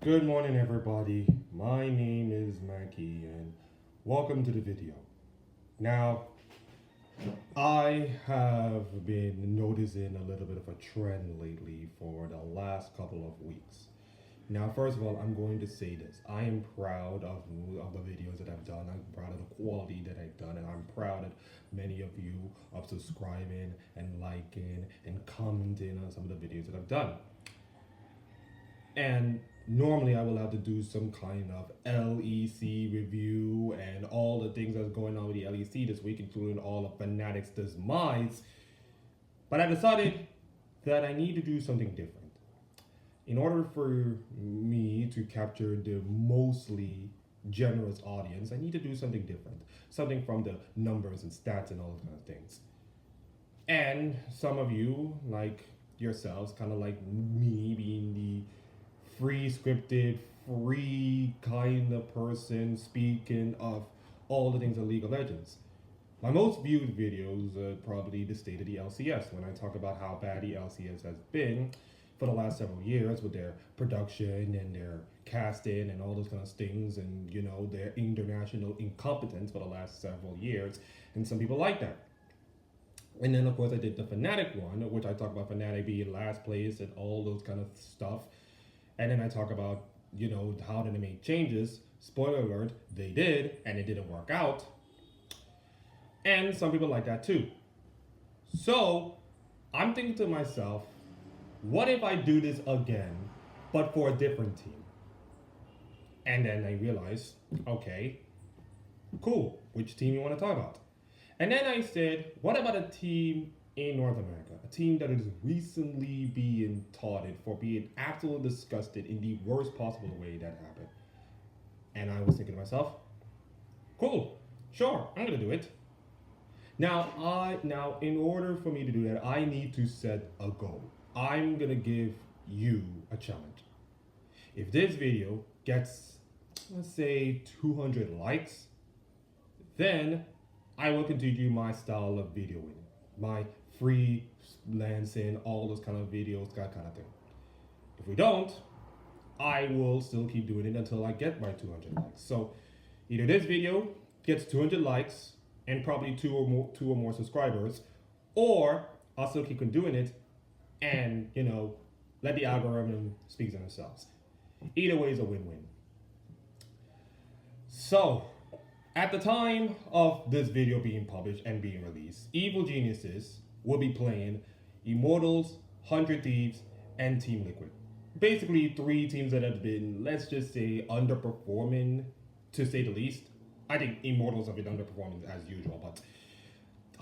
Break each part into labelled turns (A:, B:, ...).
A: Good morning, everybody. My name is Mackie, and welcome to the video. Now, I have been noticing a little bit of a trend lately for the last couple of weeks. Now, first of all, I'm going to say this. I am proud of the videos that I've done. I'm proud of the quality that I've done, and I'm proud of many of you of subscribing and liking and commenting on some of the videos that I've done. And normally I will have to do some kind of LEC review and all the things that's going on with the LEC this week, including all of Fnatic's demise. But I decided that I need to do something different. In order for me to capture the mostly generous audience, I need to do something different. Something from the numbers and stats and all those kind of things. And some of you, like yourselves, kind of like me being the free scripted, free kind of person speaking of all the things of League of Legends. My most viewed videos are probably the state of the LCS, when I talk about how bad the LCS has been for the last several years with their production and their casting and all those kind of things, and their international incompetence for the last several years. And some people like that. And then of course I did the Fnatic one, which I talk about Fnatic being last place and all those kind of stuff. And then I talk about, how did they make changes. Spoiler alert, they did, and it didn't work out. And some people like that too. So I'm thinking to myself, what if I do this again, but for a different team? And then I realized, okay, cool, which team you want to talk about? And then I said, what about a team in North America, a team that is recently being taunted for being absolutely disgusted in the worst possible way that happened? And I was thinking to myself, cool, sure, I'm gonna do it. Now, in order for me to do that, I need to set a goal. I'm gonna give you a challenge. If this video gets, let's say, 200 likes, then I will continue my style of videoing, my freelancing, all those kind of videos, that kind of thing. If we don't, I will still keep doing it until I get my 200 likes. So either this video gets 200 likes and probably two or more subscribers, or I'll still keep on doing it and let the algorithm speak for themselves. Either way is a win-win. So at the time of this video being published and being released, Evil Geniuses will be playing Immortals, 100 Thieves, and Team Liquid. Basically, three teams that have been, let's just say, underperforming, to say the least. I think Immortals have been underperforming as usual, but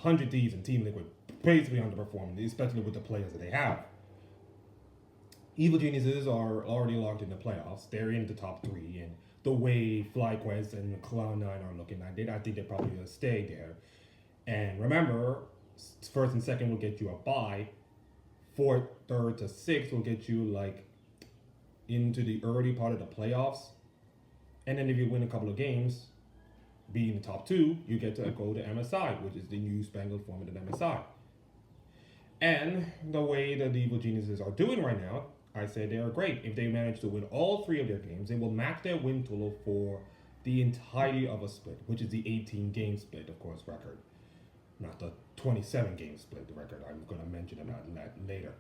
A: 100 Thieves and Team Liquid basically underperforming, especially with the players that they have. Evil Geniuses are already locked in the playoffs. They're in the top three, and the way FlyQuest and Cloud9 are looking, I think they're probably going to stay there. And remember, first and second will get you a bye. Fourth, third to sixth will get you into the early part of the playoffs. And then if you win a couple of games, being the top two, you get to go to MSI, which is the new spangled format of MSI. And the way that the Evil Geniuses are doing right now, I said they are great. If they manage to win all three of their games, they will match their win total for the entirety of a split, which is the 18 game split, of course, record. Not the 27 game split record. I'm going to mention about that later.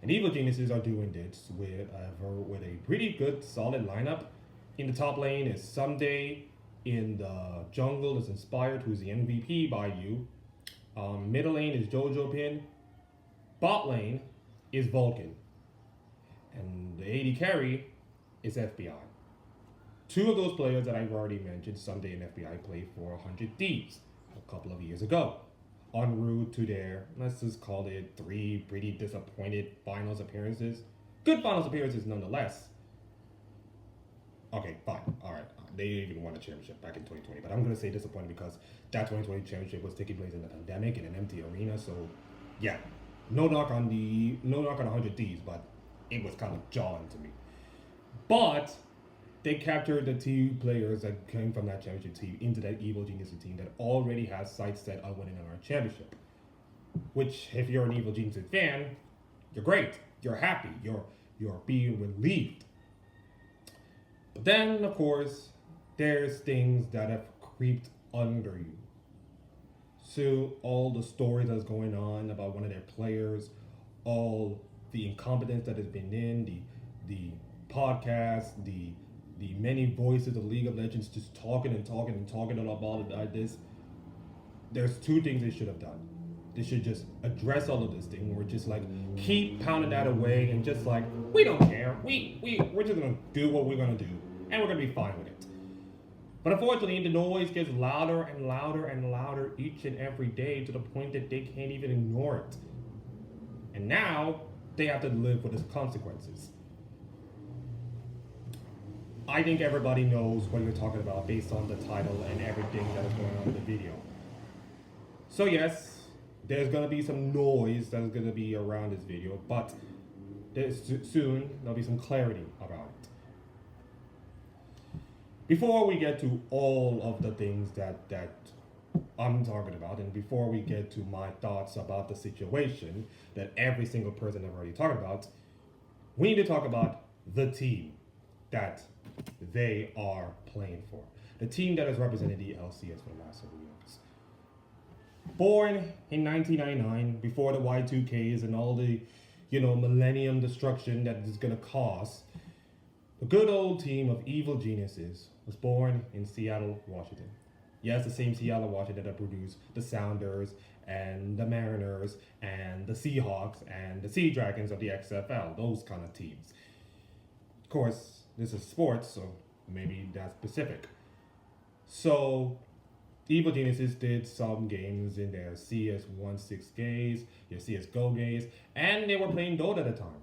A: And Evil Geniuses are doing this with a pretty good, solid lineup. In the top lane is Someday. In the jungle is Inspired, who's the MVP by you. Middle lane is Jojo Pin. Bot lane is Vulcan. And the AD carry is FBI. Two of those players that I've already mentioned, Someday and FBI, played for 100 Thieves a couple of years ago. En route to their, let's just call it, 3 pretty disappointed finals appearances. Good finals appearances nonetheless. Okay, fine, alright. They even won a championship back in 2020, but I'm going to say disappointed because that 2020 championship was taking place in the pandemic in an empty arena, so yeah. No knock on 100 Thieves, but it was kind of jarring to me. But they captured the two players that came from that championship team into that Evil Geniuses team that already has sights set on winning our championship. Which, if you're an Evil Geniuses fan, you're great. You're happy. You're being relieved. But then, of course, there's things that have creeped under you. So all the stories that's going on about one of their players, all the incompetence that has been in the podcast, the many voices of League of Legends just talking and talking and talking about it like this. There's two things they should have done. They should just address all of this thing. We're just like keep pounding that away and just like we don't care. We're just gonna do what we're gonna do and we're gonna be fine with it. But unfortunately, the noise gets louder and louder and louder each and every day to the point that they can't even ignore it. And now they have to live with its consequences. I think everybody knows what you're talking about based on the title and everything that is going on in the video. So yes, there's gonna be some noise that's gonna be around this video, but soon there'll be some clarity about it. Before we get to all of the things that I'm talking about, and before we get to my thoughts about the situation that every single person have already talked about, we need to talk about the team that they are playing for. The team that has represented the LCS for the last several years. Born in 1999, before the Y2Ks and all the, millennium destruction that is going to cause, the good old team of evil geniuses was born in Seattle, Washington. Yes, the same Seattle, Washington that produced the Sounders and the Mariners and the Seahawks and the Sea Dragons of the XFL, those kind of teams. Of course, this is sports, so maybe that's specific. So, the Evil Geniuses did some games in their CS16 games, their CSGO games, and they were playing Dota at the time.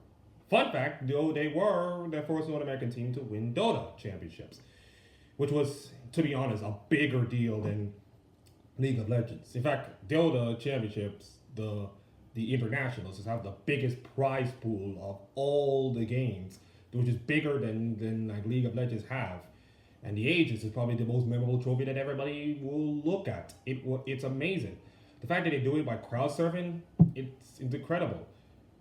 A: Fun fact, though, they were the first North American team to win Dota championships, which was, to be honest, a bigger deal than League of Legends. In fact, Dota championships, the internationals, have the biggest prize pool of all the games, which is bigger than like League of Legends have. And the Aegis is probably the most memorable trophy that everybody will look at. It's amazing. The fact that they do it by crowd surfing, it's incredible.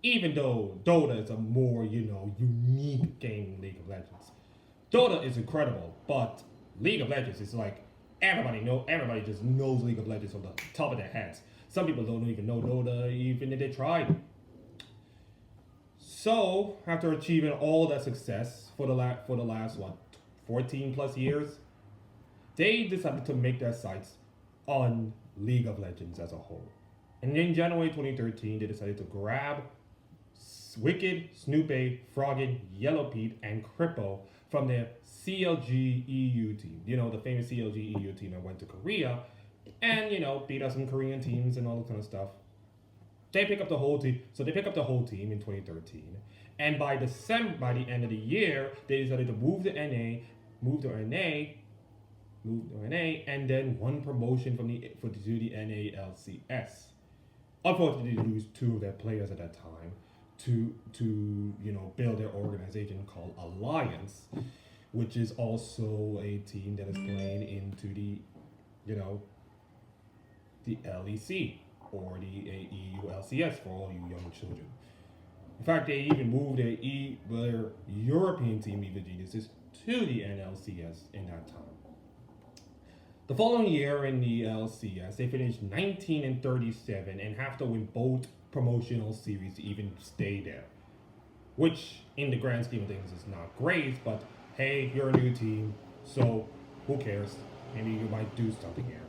A: Even though Dota is a more, unique game than League of Legends. Dota is incredible, but League of Legends is like everybody just knows League of Legends from the top of their heads. Some people don't even know Dota even if they tried. So, after achieving all that success for the last 14 plus years, they decided to make their sights on League of Legends as a whole. And in January 2013, they decided to grab Wicked, Snoopy, Froggen, Yellow Pete, and Crippo from their CLG EU team. The famous CLG EU team that went to Korea and, beat up some Korean teams and all that kind of stuff. They pick up the whole team. So they pick up the whole team in 2013. And by the end of the year, they decided to move to NA, and then one promotion to the NALCS. Unfortunately, they lose two of their players at that time to build their organization called Alliance, which is also a team that is playing into the LEC or the EU LCS for all you young children. In fact, they even moved their European team, Evil Geniuses, to the NLCS in that time. The following year in the LCS, they finished 19-37 and have to win both promotional series to even stay there. Which, in the grand scheme of things, is not great, but hey, you're a new team, so who cares? Maybe you might do something here.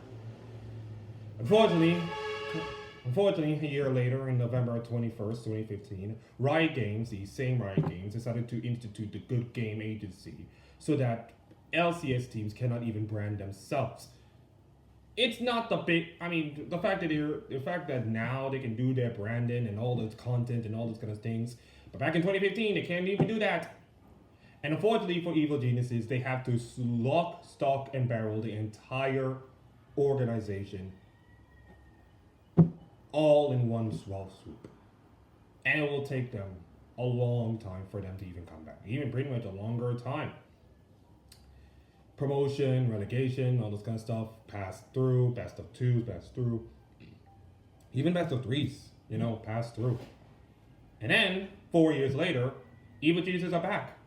A: Unfortunately, a year later, in November 21st, 2015, Riot Games, the same Riot Games, decided to institute the Good Game Agency so that LCS teams cannot even brand themselves. It's not the fact that now they can do their branding and all this content and all those kind of things, but back in 2015, they can't even do that. And unfortunately for Evil Geniuses, they have to lock, stock, and barrel the entire organization all in one swell swoop. And it will take them a long time for them to even come back. Even pretty much a longer time. Promotion, relegation, all this kind of stuff, passed through, best of twos, passed through. Even best of threes, passed through. And then, 4 years later, Evil Geniuses are back.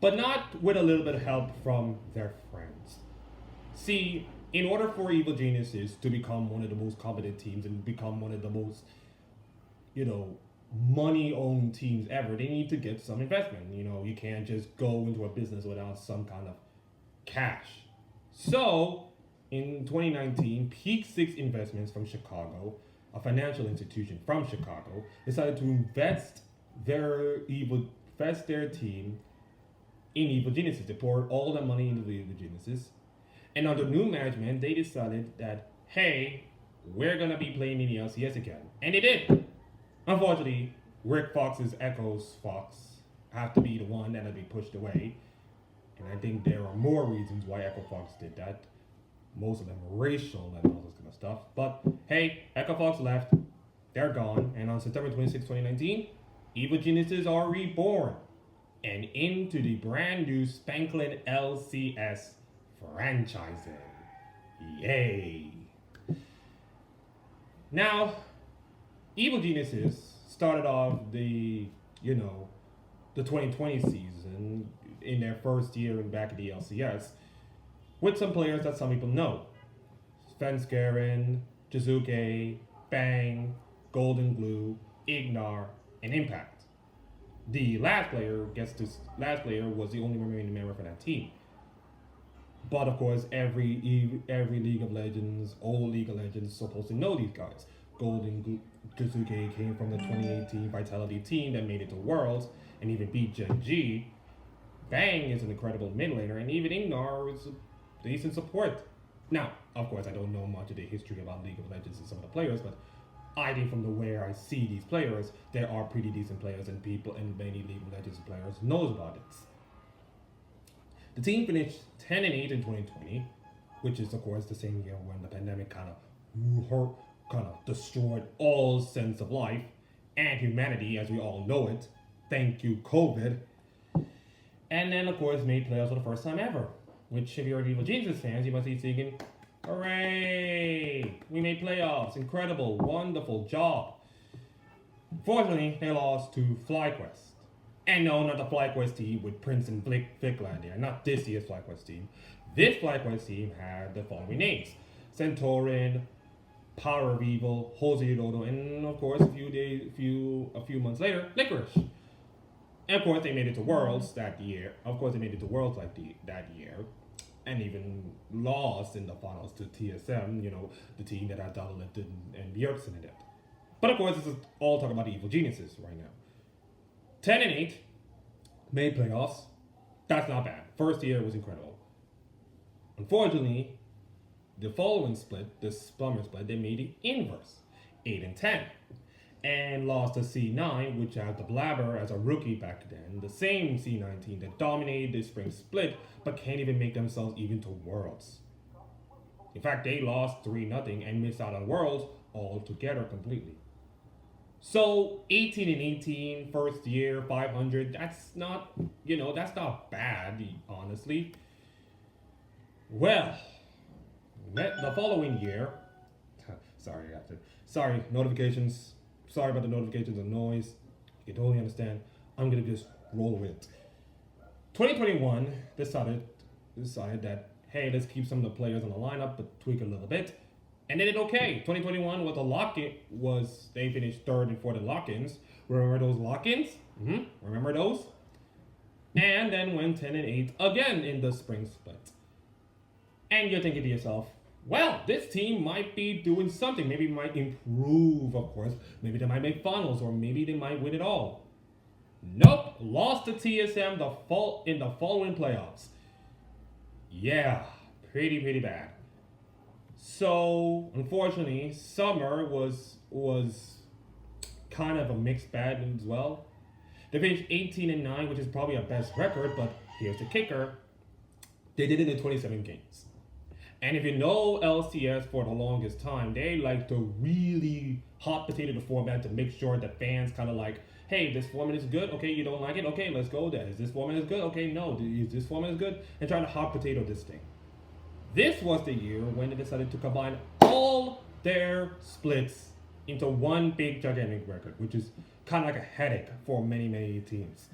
A: but not with a little bit of help from their friends. See, in order for Evil Geniuses to become one of the most competent teams and become one of the most, you know, money-owning teams ever, they need to get some investment. You know, you can't just go into a business without some kind of cash. So, in 2019, Peak Six Investments from Chicago, a financial institution from Chicago, decided to invest their team in Evil Geniuses. They poured all their money into the Evil Geniuses. And under new management, they decided that, hey, we're going to be playing in the LCS again. And they did. Unfortunately, Rick Fox's Echoes Fox have to be the one that'll be pushed away. And I think there are more reasons why Echo Fox did that. Most of them racial and all this kind of stuff. But hey, Echo Fox left. They're gone. And on September 26, 2019, Evil Geniuses are reborn and into the brand new Spanklin LCS franchising. Yay. Now, Evil Geniuses started off the 2020 season in their first year back at the LCS with some players that some people know. Svenskeren, Jizuke, Bang, Golden Glue, Ignar, and Impact. The last player was the only remaining member for that team. But of course, every League of Legends, old League of Legends, is supposed to know these guys. Golden Jizuke came from the 2018 Vitality team that made it to Worlds and even beat Gen G. Bang is an incredible mid laner, and even Ignar is a decent support. Now, of course, I don't know much of the history about League of Legends and some of the players, but I think from the way I see these players, there are pretty decent players, and people and many League of Legends players knows about it. The team finished 10-8 in 2020, which is of course the same year when the pandemic kind of destroyed all sense of life and humanity as we all know it. Thank you, COVID. And then of course made playoffs for the first time ever. Which if you're Evil Geniuses fans, you must be thinking, hooray! We made playoffs, incredible, wonderful job. Fortunately, they lost to FlyQuest. And no, not the FlyQuest team with Prince and Vickland there, not this year's FlyQuest team. This FlyQuest team had the following names: Centaurin, Power of Evil, Jose Dodo, and of course a few months later, Licorice. And of course they made it to Worlds that year. That year. And even lost in the finals to TSM, the team that had Donald and Bjergsen in it. But of course this is all talking about the Evil Geniuses right now. 10-8, made playoffs. That's not bad. First year was incredible. Unfortunately, the following split, the summer split, they made the inverse, 8-10, and lost to C9, which had the Blabber as a rookie back then, the same C9 team that dominated the spring split, but can't even make themselves even to Worlds. In fact, they lost 3-0 and missed out on Worlds altogether completely. So 18-18, first year, 500. That's not bad, honestly. Well, the following year, sorry, notifications. Sorry about the notifications and noise. You can totally understand. I'm gonna just roll with it. 2021 decided that hey, let's keep some of the players on the lineup, but tweak a little bit. And they did okay. 2021 they finished third and fourth in lock-ins. Remember those lock-ins? Remember those? And then went 10-8 again in the spring split. And you're thinking to yourself, well, this team might be doing something. Maybe it might improve, of course. Maybe they might make finals, or maybe they might win it all. Nope, lost to TSM in the following playoffs. Yeah, pretty bad. So, unfortunately, summer was kind of a mixed bag as well. They finished 18-9, which is probably our best record, but here's the kicker. They did it in 27 games. And if you know LCS for the longest time, they like to really hot potato the format to make sure that fans kind of like, hey, this format is good. Okay, you don't like it? Okay, let's go there. Is this format is good? Okay, no. Is this format is good? And trying to hot potato this thing. This was the year when they decided to combine all their splits into one big gigantic record, which is kind of like a headache for many teams.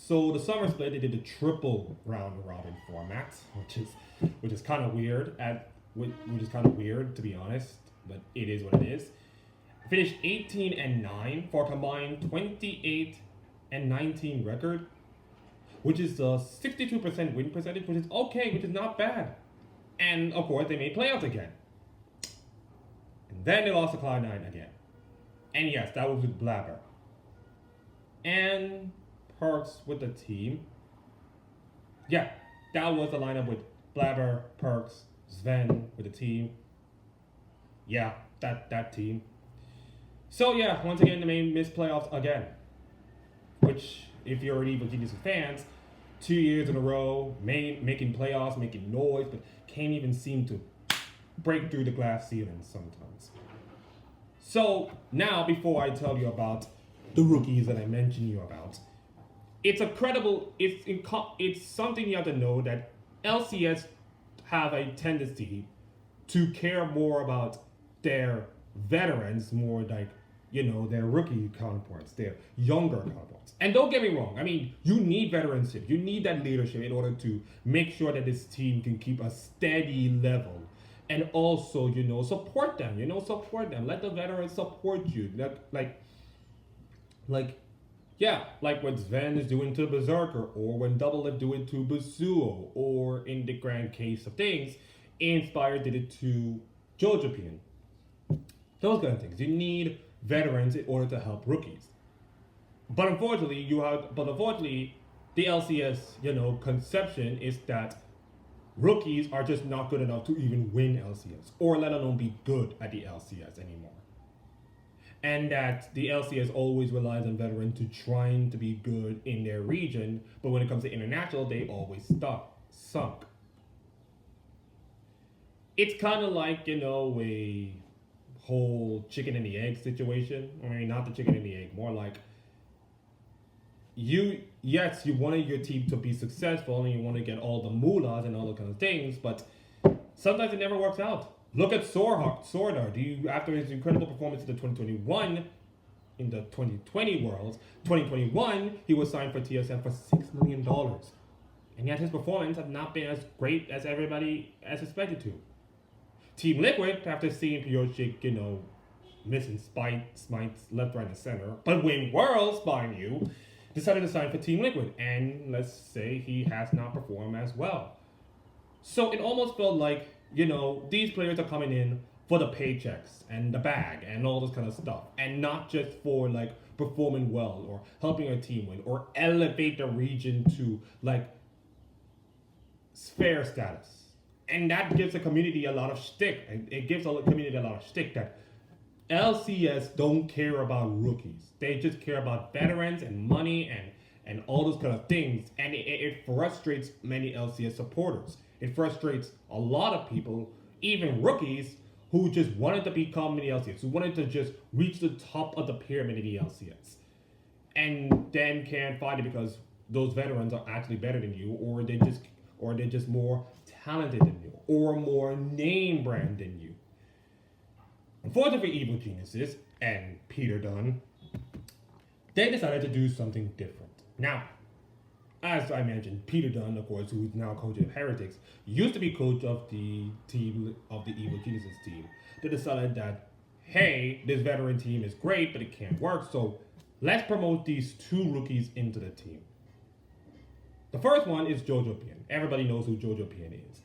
A: So the summer split, they did the triple round robin format, which is kind of weird which is kind of weird to be honest, but it is what it is. Finished 18-9 for a combined 28-19 record, which is a 62% win percentage, which is okay, which is not bad. And of course, they made playoffs again. And then they lost to Cloud9 again. And yes, that was with Blabber. And Perks with the team. Yeah, that was the lineup with Blabber, Perks, Sven with the team. Yeah, that team. So yeah, once again, they missed playoffs again. Which, if you're an Evil Geniuses fans, 2 years in a row, making playoffs, making noise, but can't even seem to break through the glass ceiling sometimes. So now, before I tell you about the rookies that I mentioned you about, it's something you have to know that LCS have a tendency to care more about their veterans, more like, their rookie counterparts, their younger counterparts. And don't get me wrong, I mean, you need veteranship, you need that leadership in order to make sure that this team can keep a steady level. And also, support them, let the veterans support you. Like what Sven is doing to Berserker, or when Double Lift do it to Basuo, or in the grand case of things, Inspire did it to Jojopian. Those kind of things. You need veterans in order to help rookies. But unfortunately, the LCS, conception is that rookies are just not good enough to even win LCS, or let alone be good at the LCS anymore. And that the LCS always relies on veterans to trying to be good in their region, but when it comes to international, they always sunk. It's kind of like, a whole chicken and the egg situation. I mean, not the chicken and the egg, more like you wanted your team to be successful and you want to get all the moolahs and all those kind of things, but sometimes it never works out. Look at Sordar. After his incredible performance in the 2021, in the 2020 Worlds, 2021, he was signed for TSM for $6 million. And yet his performance has not been as great as everybody has expected to. Team Liquid, after seeing Piochik, missing smites left, right, and center, but win Worlds, mind you, decided to sign for Team Liquid. And let's say he has not performed as well. So it almost felt like, these players are coming in for the paychecks and the bag and all this kind of stuff, and not just for like performing well or helping a team win or elevate the region to like fair status. And that gives the community a lot of shtick. It gives the community a lot of shtick that LCS don't care about rookies. They just care about veterans and money and all those kind of things. And it frustrates many LCS supporters. It frustrates a lot of people, even rookies, who just wanted to become in the LCS, who wanted to just reach the top of the pyramid in the LCS. And then can't find it because those veterans are actually better than you, or they're just more talented than you, or more name brand than you. Unfortunately for Evil Geniuses and Peter Dunn, they decided to do something different. Now, as I mentioned, Peter Dunn, of course, who is now coach of Heretics, used to be coach of the team of the Evil Geniuses team. They decided that, hey, this veteran team is great, but it can't work, so let's promote these two rookies into the team. The first one is Jojopian. Everybody knows who Jojopian is.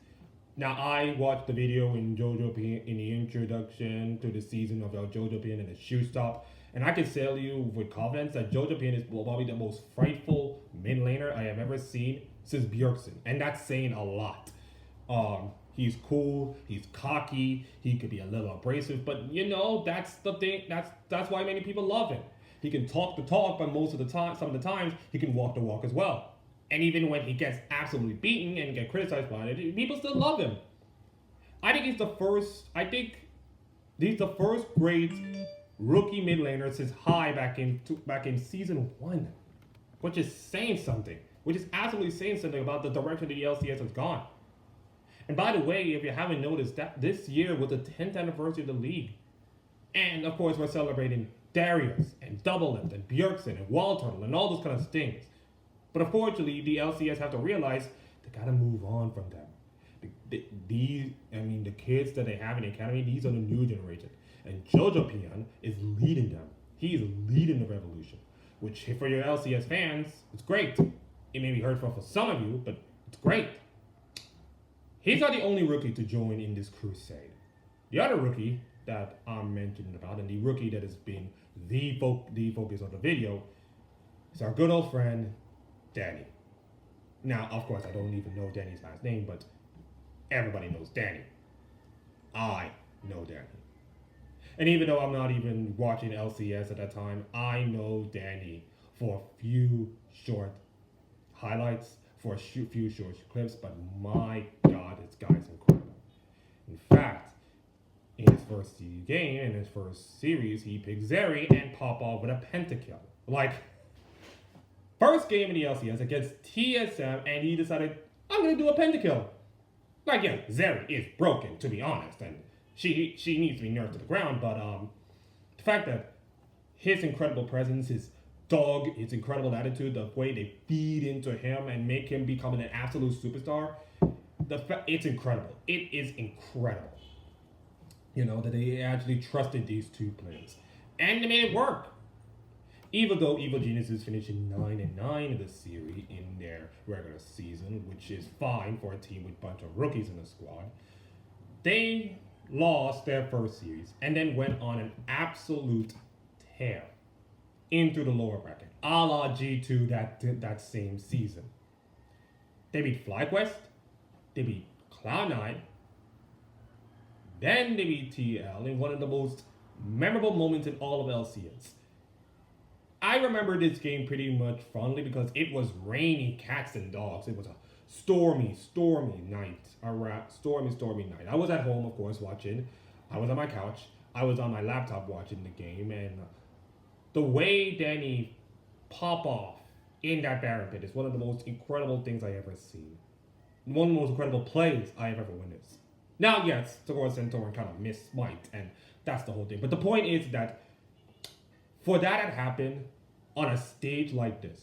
A: Now, I watched the video in Jojopian in the introduction to the season of Jojopian and the shoe stop, and I can tell you with confidence that Jojopian is probably the most frightful mid laner I have ever seen since Bjergsen, and that's saying a lot. He's cool, he's cocky, he could be a little abrasive, but that's the thing. That's why many people love him. He can talk the talk, but most of the time, some of the times, he can walk the walk as well. And even when he gets absolutely beaten and get criticized by it, people still love him. I think he's the first great rookie mid laner since High back in season 1, which is saying something. Which is absolutely saying something about the direction the LCS has gone. And by the way, if you haven't noticed, that this year was the 10th anniversary of the league. And of course, we're celebrating Darius and Double Lift and Bjergsen and Wall Turtle and all those kind of things. But unfortunately, the LCS have to realize they gotta move on from them. The kids that they have in the academy, these are the new generation. And Jojo Pian is leading them. He is leading the revolution, which for your LCS fans, it's great. It may be hurtful for some of you, but it's great. He's not the only rookie to join in this crusade. The other rookie that I'm mentioning about, and the rookie that has been the focus of the video, is our good old friend, Danny. Now, of course, I don't even know Danny's last name, but everybody knows Danny. I know Danny. And even though I'm not even watching LCS at that time, I know Danny for a few short highlights, for a few short clips, but my God, this guy's incredible. In fact, in his first game, in his first series, he picked Zeri and pop off with a pentakill. Like, first game in the LCS against TSM, and he decided, I'm going to do a pentakill. Like, yeah, Zeri is broken, to be honest, and she needs to be nerfed to the ground, but the fact that his incredible presence, his dog, his incredible attitude, the way they feed into him and make him become an absolute superstar, it's incredible. It is incredible. You know, that they actually trusted these two players. And they made it work. Even though Evil Geniuses finished 9-9 in the series in their regular season, which is fine for a team with a bunch of rookies in the squad, they lost their first series and then went on an absolute tear into the lower bracket, a la G2 that same season. They beat FlyQuest, they beat Cloud9, then they beat TL in one of the most memorable moments in all of LCS. I remember this game pretty much fondly because it was rainy cats and dogs. It was a stormy night. Stormy night. I was at home, of course, watching. I was on my couch. I was on my laptop watching the game, and the way Danny pop off in that Baron pit is one of the most incredible things I ever seen. One of the most incredible plays I have ever witnessed. Now, yes, Tagore Centaur kind of missed Smite, and that's the whole thing. But the point is that for that to happen on a stage like this,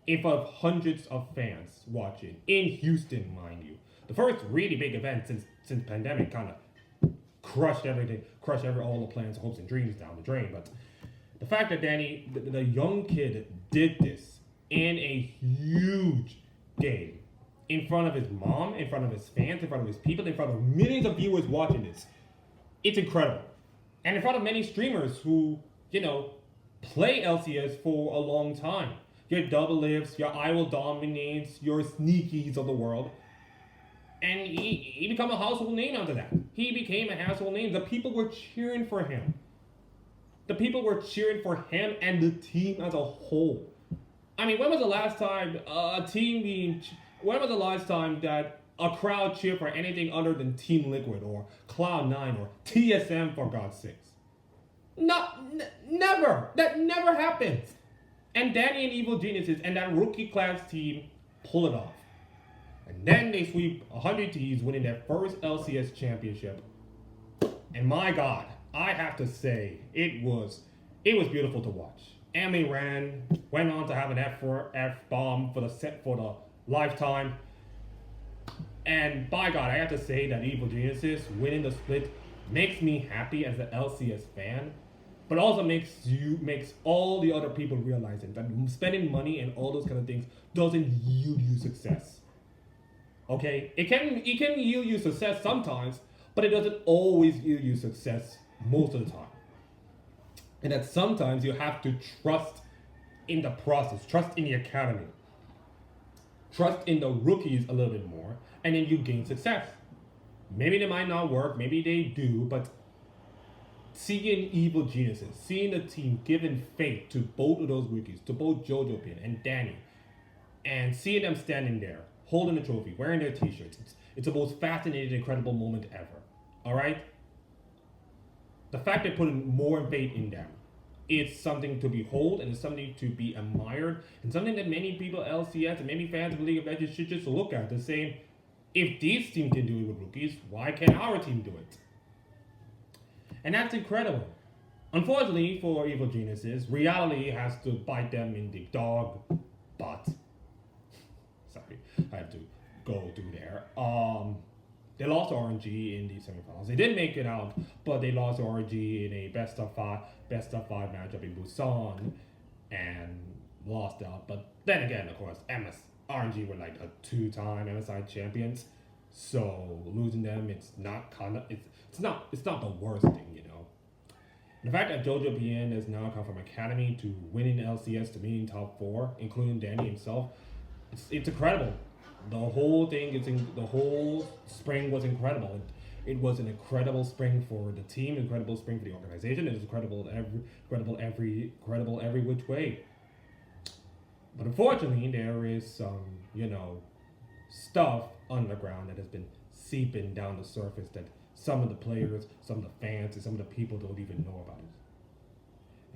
A: in front of hundreds of fans watching, in Houston, mind you, the first really big event since pandemic kind of crushed everything, all the plans, hopes, and dreams down the drain. But the fact that Danny, the young kid, did this in a huge game, in front of his mom, in front of his fans, in front of his people, in front of millions of viewers watching this, it's incredible. And in front of many streamers who, play LCS for a long time. Your Double Lives, your I Will Dominates, your Sneakies of the world. And he became a household name after that. He became a household name. The people were cheering for him. The people were cheering for him and the team as a whole. I mean, when was the last time when was the last time that a crowd cheered for anything other than Team Liquid or Cloud9 or TSM, for God's sakes? Never. That never happens. And Danny and Evil Geniuses and that rookie class team pull it off. And then they sweep 100 Ts, winning their first LCS championship. And my God, I have to say, it was beautiful to watch. Amy went on to have an F-bomb for the lifetime. And by God, I have to say that Evil Geniuses winning the split makes me happy as an LCS fan, but also makes all the other people realizing that spending money and all those kind of things doesn't yield you success. Okay, it can yield you success sometimes, but it doesn't always yield you success most of the time. And that sometimes you have to trust in the process, trust in the academy, trust in the rookies a little bit more, and then you gain success. Maybe they might not work, maybe they do, but seeing Evil Geniuses, seeing the team giving faith to both of those rookies, to both Jojo Pin and Danny, and seeing them standing there, holding the trophy, wearing their t-shirts, it's the most fascinating, incredible moment ever. Alright? The fact they're putting more faith in them, it's something to behold, and it's something to be admired, and something that many people, LCS, and many fans of League of Legends should just look at and say, if these teams can do it with rookies, why can't our team do it? And that's incredible. Unfortunately for Evil Geniuses, reality has to bite them in the dog butt. go through there. They lost to RNG in the semifinals. They did make it out, but they lost to RNG in a best of five matchup in Busan, and lost out. But then again, of course, RNG were like a two-time MSI champions, so losing them, it's not the worst thing, you know. The fact that Jojo Bien has now come from Academy to winning LCS to being top 4, including Danny himself, it's incredible. The whole spring was incredible. It was an incredible spring for the team, incredible spring for the organization. It was incredible every which way. But unfortunately, there is some, stuff underground that has been seeping down the surface that some of the players, some of the fans, and some of the people don't even know about it.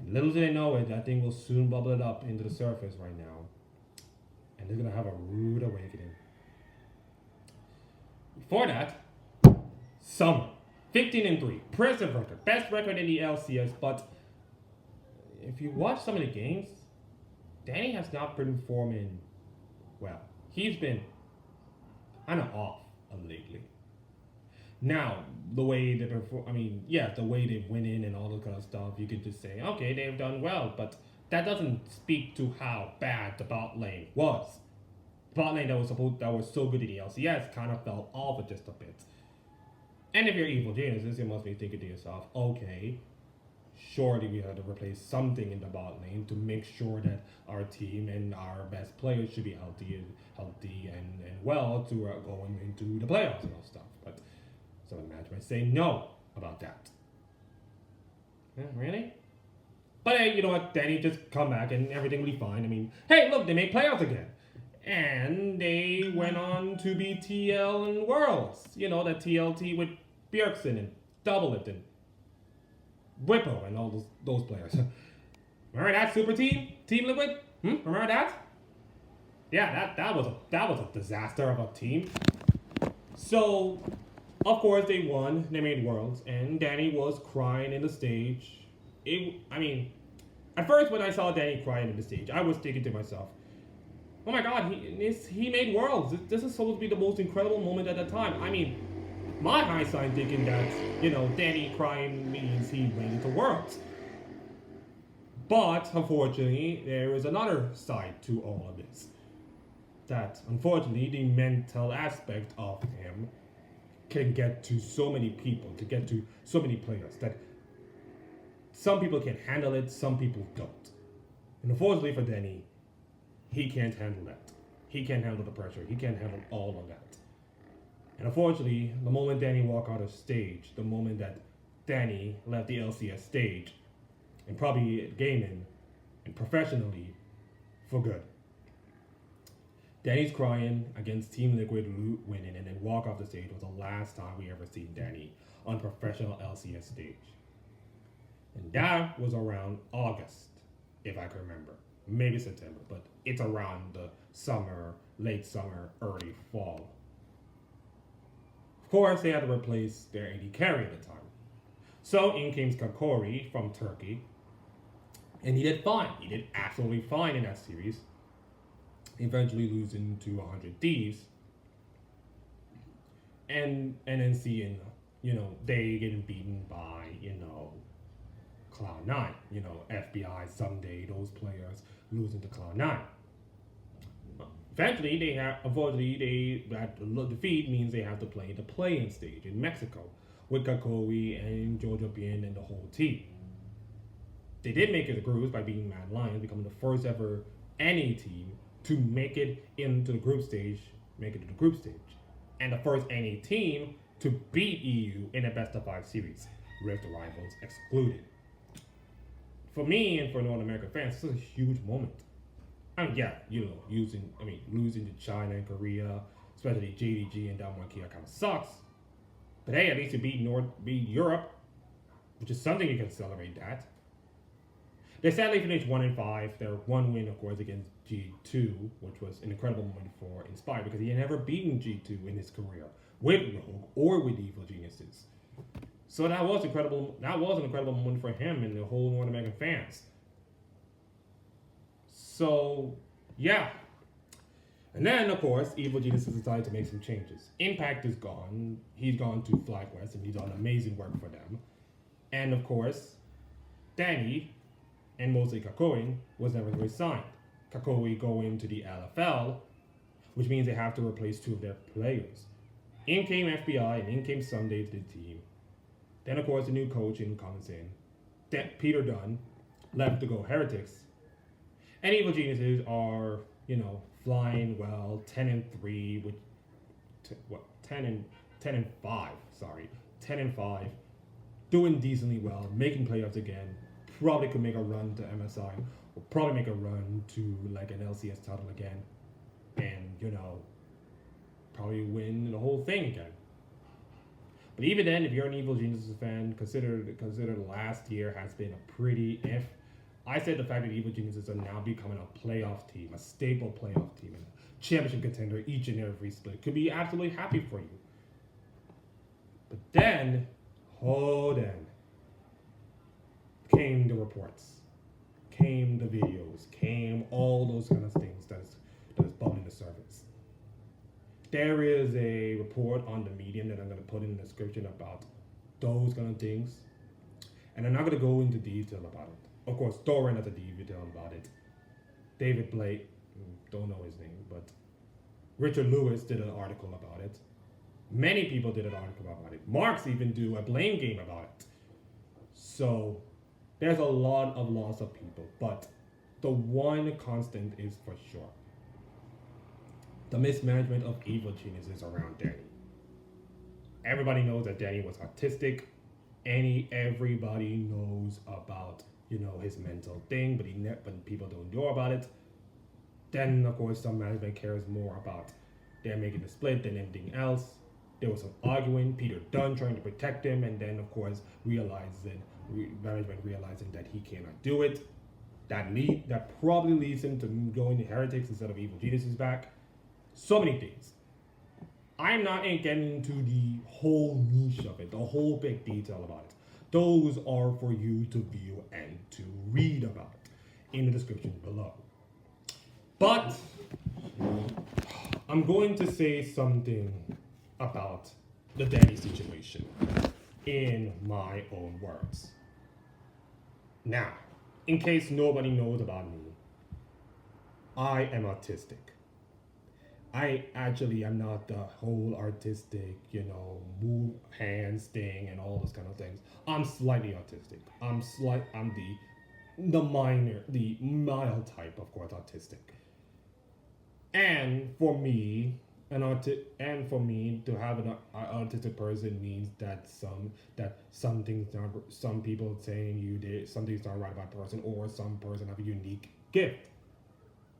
A: And little do they know it, that thing will soon bubble it up into the surface right now. And they're going to have a rude awakening. Before that, Summer. 15-3. Impressive record. Best record in the LCS, but if you watch some of the games, Danny has not been performing well. He's been kind of off lately. Now, the way they the way they went in and all that kind of stuff, you could just say, okay, they've done well, but that doesn't speak to how bad the bot lane was. The bot lane that was so good in the LCS kind of fell off just a bit. And if you're evil geniuses, you must be thinking to yourself, okay, surely we have to replace something in the bot lane to make sure that our team and our best players should be healthy and well to going into the playoffs and all stuff. But some management say no about that. Yeah, really? But hey, you know what? Danny just come back and everything will be fine. I mean, hey, look, they made playoffs again. And they went on to be TL and Worlds. You know, that TLT with Bjergsen and Doublet and Whippo and all those players. Remember that super team? Team Liquid? Remember that? Yeah, that was a disaster of a team. So, of course, they won. They made Worlds. And Danny was crying in the stage. At first when I saw Danny crying in the stage, I was thinking to myself, oh my god, he made Worlds. This is supposed to be the most incredible moment at the time. I mean, my hindsight thinking that, Danny crying means he went into Worlds. But, unfortunately, there is another side to all of this. That, unfortunately, the mental aspect of him can get to so many people, to get to so many players, that some people can handle it, some people don't. And unfortunately for Danny, he can't handle that. He can't handle the pressure. He can't handle all of that. And unfortunately, the moment Danny walked out of stage, the moment that Danny left the LCS stage, and probably gaming, and professionally, for good. Danny's crying against Team Liquid winning and then walk off the stage was the last time we ever seen Danny on professional LCS stage. And that was around August, if I can remember. Maybe September, but it's around the summer, late summer, early fall. Of course, they had to replace their AD carry at the time. So in came Skakori from Turkey, and he did fine. He did absolutely fine in that series, eventually losing to 100 Thieves, and then seeing, they getting beaten by, Cloud9, FBI someday, those players losing to Cloud9. Eventually, that defeat means they have to play the play-in stage in Mexico with Kakoi and Jojo Bien and the whole team. They did make it to groups by beating Mad Lions, becoming the first ever NA team to make it into the group stage, and the first NA team to beat EU in a best-of-5 series, Rift rivals excluded. For me and for North American fans, this is a huge moment. Losing to China and Korea, especially JDG and Dalmakia kind of sucks. But hey, at least you beat Europe, which is something you can celebrate that. They sadly finished 1-5. Their one win, of course, against G2, which was an incredible moment for Inspire because he had never beaten G2 in his career with Rogue or with Evil Geniuses. So that was incredible. That was an incredible moment for him and the whole North American fans. So, yeah. And then, of course, Evil Geniuses decided to make some changes. Impact is gone. He's gone to FlyQuest, and he's done amazing work for them. And, of course, Danny, and mostly Kakoi, was never re-signed. Kakoi going to the LFL, which means they have to replace two of their players. In came FBI, and in came Sunday to the team. Then, of course, the new coach comes in. Peter Dunn left to go Heretics. And Evil Geniuses are, flying well, 10-3 with 10-5, doing decently well, making playoffs again. Probably could make a run to MSI, or probably make a run to like an LCS title again, and probably win the whole thing again. But even then, if you're an Evil Geniuses fan, consider last year has been a pretty if. I said the fact that Evil Geniuses are now becoming a playoff team, a staple playoff team, and a championship contender each and every split could be absolutely happy for you. But then, came the reports, came the videos, came all those kind of things that's bubbling the surface. There is a report on the Medium that I'm going to put in the description about those kind of things. And I'm not going to go into detail about it. Of course, Doran has a detail about it. David Blake, don't know his name, but Richard Lewis did an article about it. Many people did an article about it. Marks even do a blame game about it. So there's a lot of loss of people, but the one constant is for sure. The mismanagement of Evil Geniuses around Danny. Everybody knows that Danny was autistic. Everybody knows about his mental thing, but people don't know about it. Then of course some management cares more about they're making the split than anything else. There was some arguing, Peter Dunn trying to protect him, and then of course management realizing that he cannot do it. That probably leads him to going to Heretics instead of Evil Geniuses back. So many things. I'm not getting into the whole niche of it, the whole big detail about it. Those are for you to view and to read about in the description below. But I'm going to say something about the Danny situation in my own words. Now, in case nobody knows about me, I am autistic. I actually am not the whole artistic, move hands thing and all those kind of things. I'm slightly autistic. I'm the mild type, of course, autistic. And for me, to have an autistic person means that some people saying something's not right about a person, or some person have a unique gift.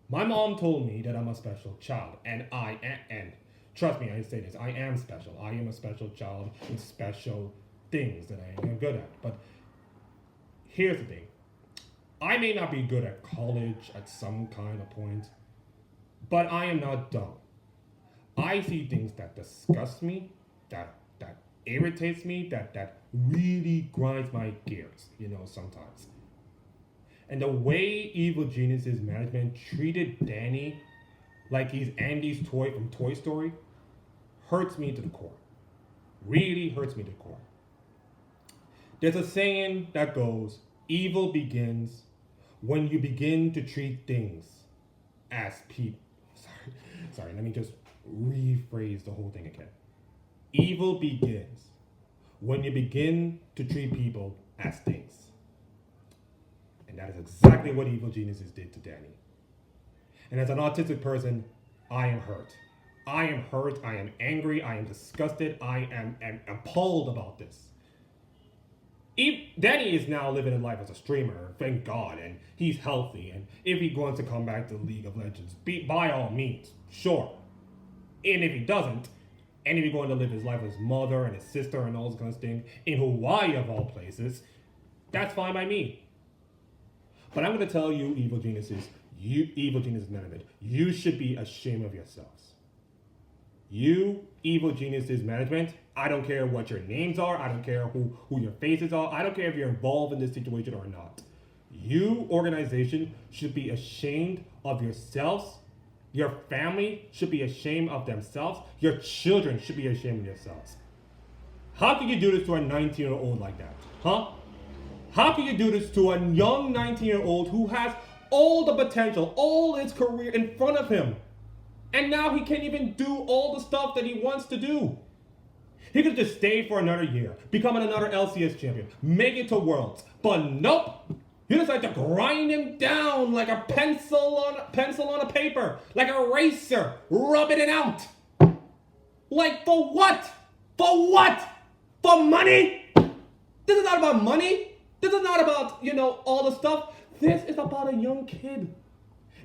A: My mom told me that I'm a special child, and I am, and trust me, I say this, I am special. I am a special child with special things that I am good at. But here's the thing. I may not be good at college at some kind of point, but I am not dumb. I see things that disgust me, that irritates me, that really grinds my gears, sometimes. And the way Evil Geniuses management treated Danny like he's Andy's toy from Toy Story hurts me to the core. Really hurts me to the core. There's a saying that goes, evil begins when you begin to treat things as people. Sorry, let me just rephrase the whole thing again. Evil begins when you begin to treat people as things. And that is exactly what Evil Geniuses did to Danny. And as an autistic person, I am hurt. I am hurt, I am angry, I am disgusted, I am appalled about this. Danny is now living his life as a streamer, thank God, and he's healthy, and if he wants to come back to League of Legends, by all means, sure. And if he doesn't, and if he's going to live his life with his mother and his sister and all those kinds of things, in Hawaii of all places, that's fine by me. But I'm going to tell you, Evil Geniuses, Evil Geniuses management, you should be ashamed of yourselves. You, Evil Geniuses management, I don't care what your names are, I don't care who your faces are, I don't care if you're involved in this situation or not. You, organization, should be ashamed of yourselves, Your family should be ashamed of themselves. Your children should be ashamed of themselves. How can you do this to a 19-year-old like that? Huh? How can you do this to a young 19-year-old who has all the potential, all his career in front of him? And now he can't even do all the stuff that he wants to do. He could just stay for another year, become another LCS champion, make it to Worlds. But nope! You decide to grind him down like a pencil on a paper, like a eraser, rubbing it out. Like for what? For what? For money? This is not about money. This is not about, all the stuff. This is about a young kid.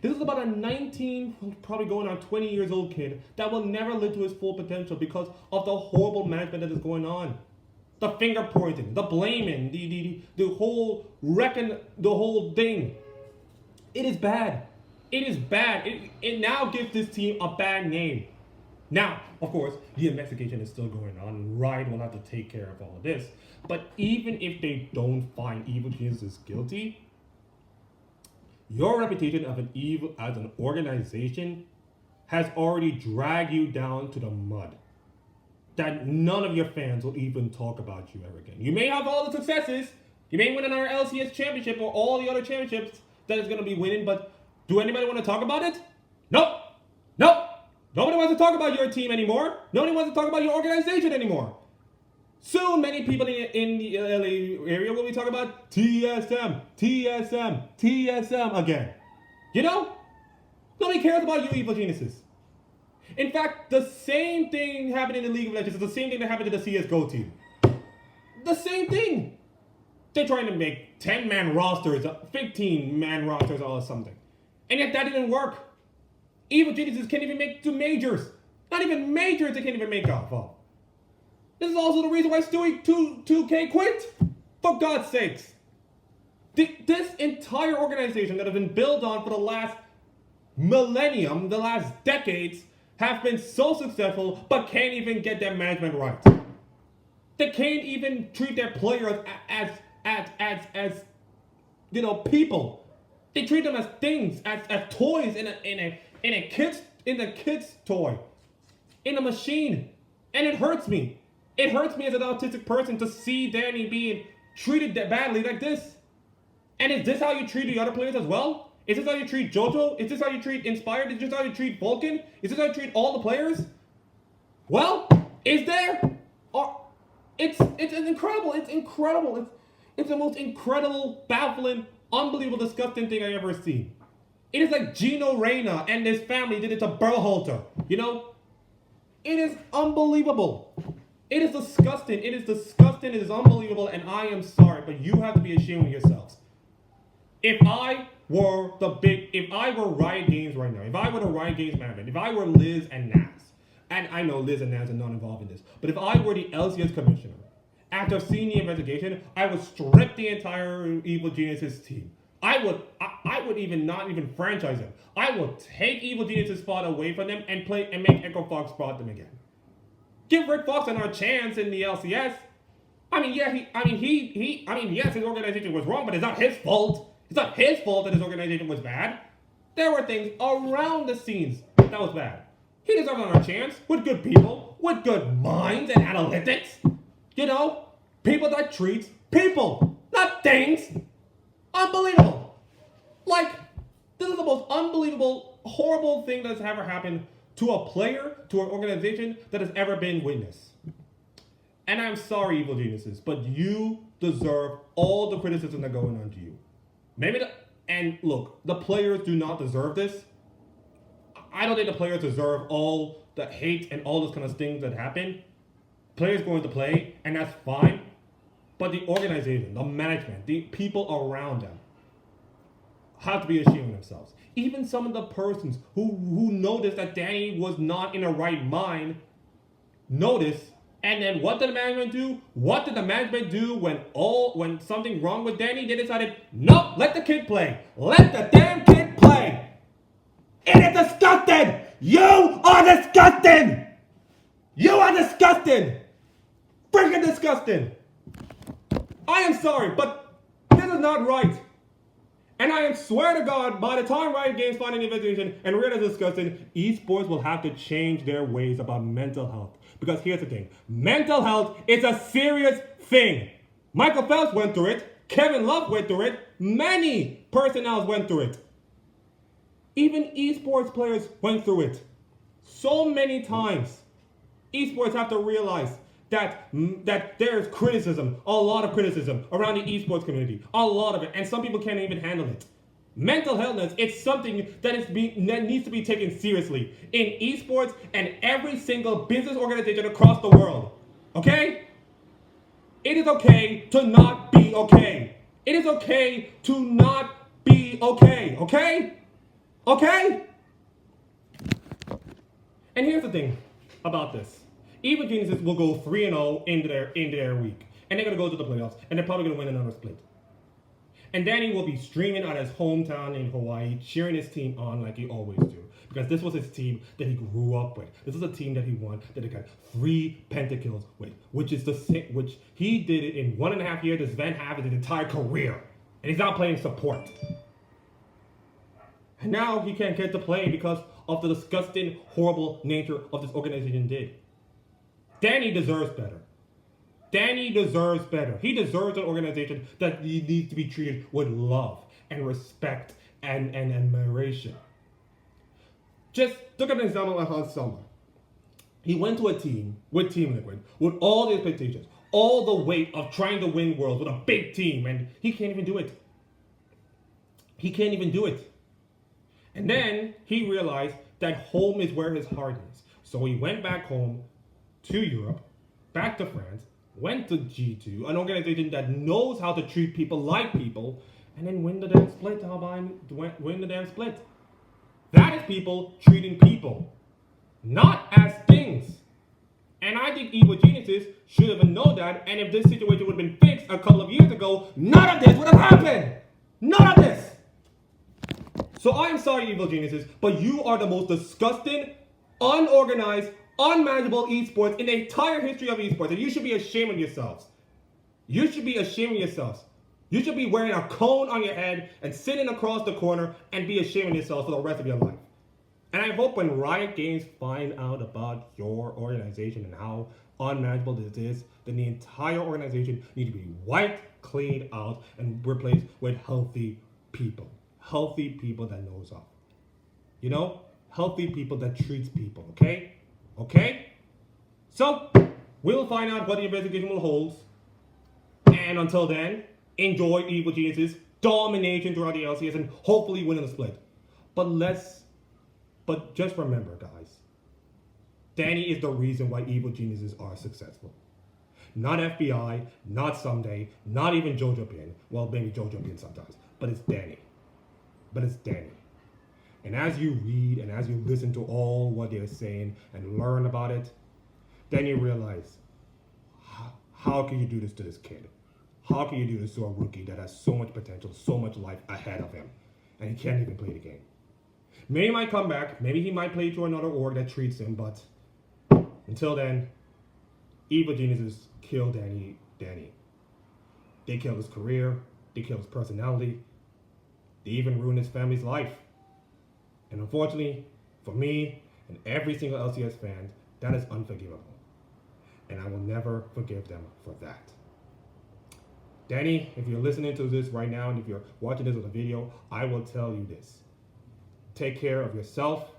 A: This is about a 19, probably going on 20 years old kid that will never live to his full potential because of the horrible management that is going on. The finger pointing, the blaming, the whole thing. It is bad. It is bad. It now gives this team a bad name. Now, of course, the investigation is still going on. Riot will have to take care of all of this. But even if they don't find Evil Geniuses guilty, your reputation as an organization has already dragged you down to the mud. That none of your fans will even talk about you ever again. You may have all the successes. You may win another LCS championship or all the other championships that is going to be winning, but do anybody want to talk about it? Nope. Nope. Nobody wants to talk about your team anymore. Nobody wants to talk about your organization anymore. Soon, many people in the LA area will be talking about TSM again. Nobody cares about you, Evil Geniuses. In fact, the same thing happened in the League of Legends is the same thing that happened to the CSGO team. The same thing. They're trying to make 10-man rosters, 15-man rosters, or something. And yet that didn't work. Evil Geniuses can't even make two majors. Not even majors they can't even make off of. This is also the reason why Stewie 2K quit. For God's sakes. This entire organization that has been built on for the last millennium, the last decades, have been so successful, but can't even get their management right. They can't even treat their players as people. They treat them as things, as toys in a kid's toy, in a machine, and it hurts me. It hurts me as an autistic person to see Danny being treated that badly like this. And is this how you treat the other players as well? Is this how you treat JoJo? Is this how you treat Inspired? Is this how you treat Vulcan? Is this how you treat all the players? Well, is there? Or it's incredible. It's incredible. It's the most incredible, baffling, unbelievable, disgusting thing I ever seen. It is like Gino Reyna and his family did it to Berhalter. It is unbelievable. It is disgusting. It is disgusting. It is unbelievable. And I am sorry, but you have to be ashamed of yourselves. If I were Riot Games right now, if I were the Riot Games management, if I were Liz and Nas, and I know Liz and Nas are not involved in this, but if I were the LCS commissioner, after seeing the investigation, I would strip the entire Evil Geniuses team. I would even not franchise them. I would take Evil Geniuses' spot away from them and make Echo Fox spot them again. Give Rick Fox another chance in the LCS. Yes, his organization was wrong, but it's not his fault. It's not his fault that his organization was bad. There were things around the scenes that was bad. He deserves another chance with good people, with good minds and analytics. People that treat people, not things. Unbelievable. This is the most unbelievable, horrible thing that's ever happened to a player, to an organization that has ever been witnessed. And I'm sorry, Evil Geniuses, but you deserve all the criticism that's going on to you. And look, the players do not deserve this. I don't think the players deserve all the hate and all those kind of things that happen. Players going to play, and that's fine. But the organization, the management, the people around them have to be ashamed of themselves. Even some of the persons who noticed that Danny was not in the right mind noticed. And then what did the management do? What did the management do when something wrong with Danny? They decided, nope, let the kid play. Let the damn kid play. It is disgusting. You are disgusting. You are disgusting. Freaking disgusting. I am sorry, but this is not right. And I swear to God, by the time Riot Games find an investigation and Riot is discussing, esports will have to change their ways about mental health. Because here's the thing, mental health is a serious thing. Michael Phelps went through it, Kevin Love went through it, many personnel went through it. Even esports players went through it. So many times, esports have to realize that there's criticism, a lot of criticism around the esports community, a lot of it, and some people can't even handle it. Mental health, it's something that needs to be taken seriously in esports and every single business organization across the world. Okay? It is okay to not be okay. It is okay to not be okay. Okay? Okay? And here's the thing about this. Evil Geniuses will go 3-0 into their week. And they're going to go to the playoffs. And they're probably going to win another split. And Danny will be streaming out his hometown in Hawaii, cheering his team on like he always do. Because this was his team that he grew up with. This is a team that he won, that he got 3 pentakills with. Which is the same, which he did it in 1.5 years. This Van have his entire career. And he's not playing support. And now he can't get to play because of the disgusting, horrible nature of this organization did. Danny deserves better. Danny deserves better. He deserves an organization that needs to be treated with love and respect and admiration. Just look at an example of Hans Sommer. He went to a team with Team Liquid with all the expectations, all the weight of trying to win worlds with a big team, and he can't even do it. He can't even do it. And then he realized that home is where his heart is. So he went back home to Europe, back to France, went to G2, an organization that knows how to treat people like people, and then win the damn split. Win the damn split. That is people treating people, not as things. And I think Evil Geniuses should have known that, and if this situation would have been fixed a couple of years ago, none of this would have happened. None of this. So I am sorry, Evil Geniuses, but you are the most disgusting, unorganized, unmanageable esports in the entire history of esports, and you should be ashamed of yourselves. You should be ashamed of yourselves. You should be wearing a cone on your head and sitting across the corner and be ashamed of yourselves for the rest of your life. And I hope when Riot Games find out about your organization and how unmanageable this is, then the entire organization needs to be wiped, cleaned out, and replaced with healthy people. Healthy people that knows up. You know? Healthy people that treats people, okay? Okay? So, we'll find out what the investigation will hold. And until then, enjoy Evil Geniuses' domination throughout the LCS and hopefully win in the split. But just remember, guys, Danny is the reason why Evil Geniuses are successful. Not FBI, not Someday, not even Jojo Pin. Well, maybe Jojo Pin sometimes, but it's Danny. But it's Danny. And as you read and as you listen to all what they're saying and learn about it, then you realize, how can you do this to this kid? How can you do this to a rookie that has so much potential, so much life ahead of him, and he can't even play the game? Maybe he might come back. Maybe he might play to another org that treats him, but until then, Evil Geniuses kill Danny. They killed his career. They killed his personality. They even ruined his family's life. And unfortunately, for me and every single LCS fan, that is unforgivable. And I will never forgive them for that. Danny, if you're listening to this right now, and if you're watching this as a video, I will tell you this. Take care of yourself,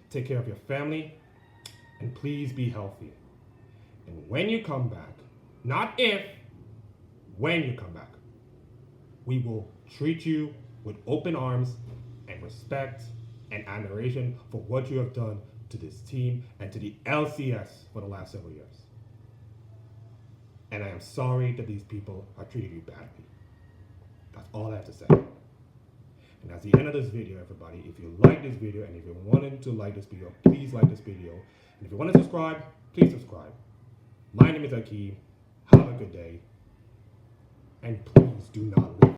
A: take care of your family, and please be healthy. And when you come back, not if, when you come back, we will treat you with open arms and respect and admiration for what you have done to this team and to the LCS for the last several years. And I am sorry that these people are treating you badly. That's all I have to say. And that's the end of this video, everybody. If you like this video and if you wanted to like this video, please like this video. And if you want to subscribe, please subscribe. My name is Akeem. Have a good day. And please do not leave.